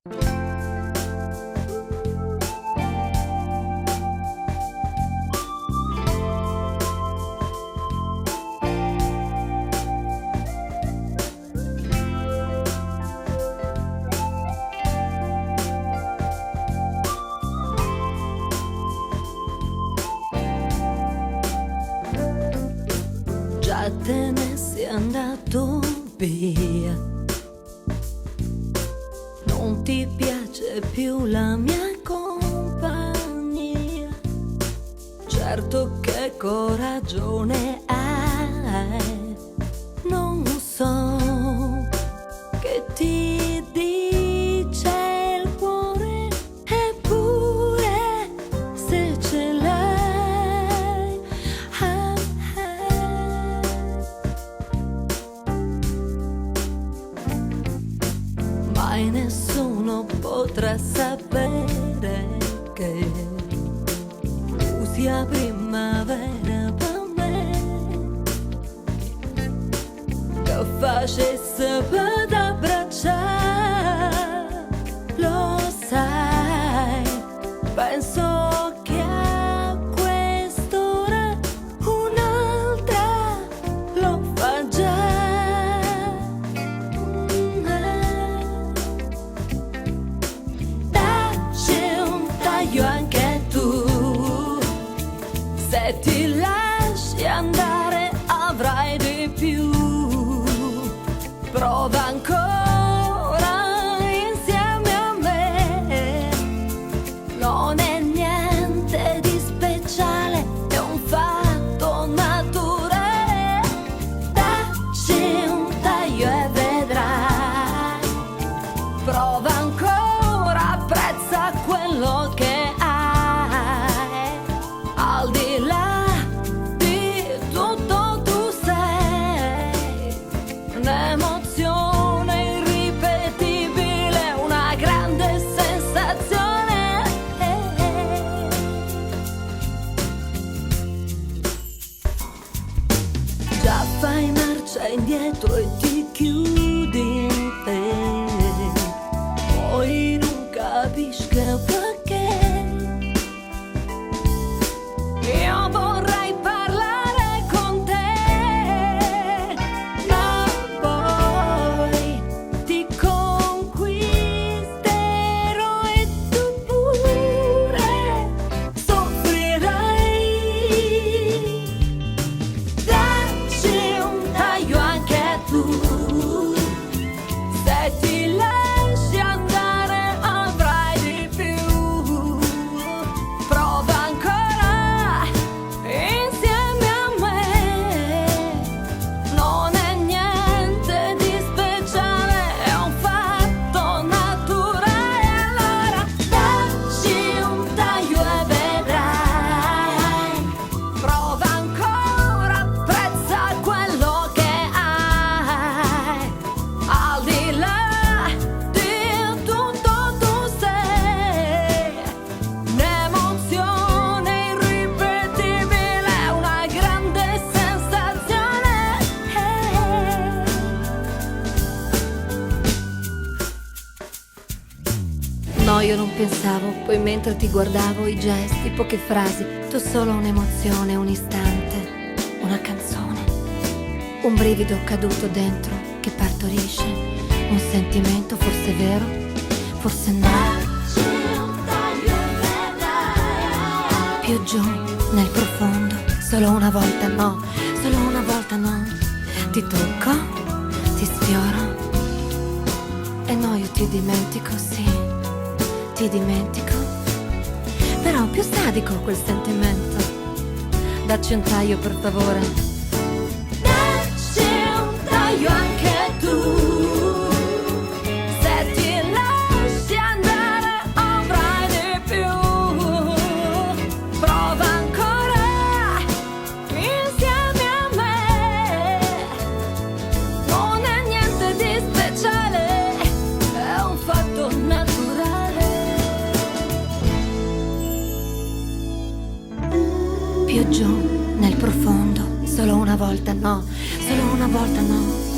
Già te ne sei andato via, non ti piace più la mia compagnia. Certo che coragione hai, non so che ti dice il cuore, eppure se ce l'hai, mai nessuno potrà sapere che tu sia primavera per me, che facesse per abbracciare. Lo sai, penso che a quest'ora un'altra lo fa già. Io anche tu, se ti lasci andare avrai di più. Prova ancora insieme a me, non è niente di speciale, è un fatto naturale. Dacci un taglio e vedrai. Prova ancora, apprezza quello che al di là di tutto tu sei un'emozione irripetibile, una grande sensazione. Già fai marcia indietro e ti chiudi in te, poi non capisci perché. Io vorrei parlare con te, ma poi ti conquisterò e tu pure soffrirai. Dacci un taglio anche tu, se ti lasci andare avrai di più. Prova ancora insieme a me, non è niente di speciale, è un fatto naturale. Allora dacci un taglio e vedrai. Prova ancora, apprezza quello che hai. Al di là di tutto tu sei un'emozione irripetibile, una grande sensazione. No, io non pensavo, poi mentre ti guardavo i gesti, poche frasi, tu solo un'emozione, un istante, una canzone, un brivido caduto dentro che partorisce un sentimento, forse vero, forse no. Più giù nel profondo, solo una volta no, solo una volta no. Ti tocco, ti sfioro e no, io ti dimentico, sì, ti dimentico. Però più sadico quel sentimento. Dacci un taglio per favore. Dacci un taglio anche tu, se ti lasci andare avrai di più. Prova ancora insieme a me, non è niente di speciale, è un fatto naturale. Più giù nel profondo, solo una volta no, solo una volta no.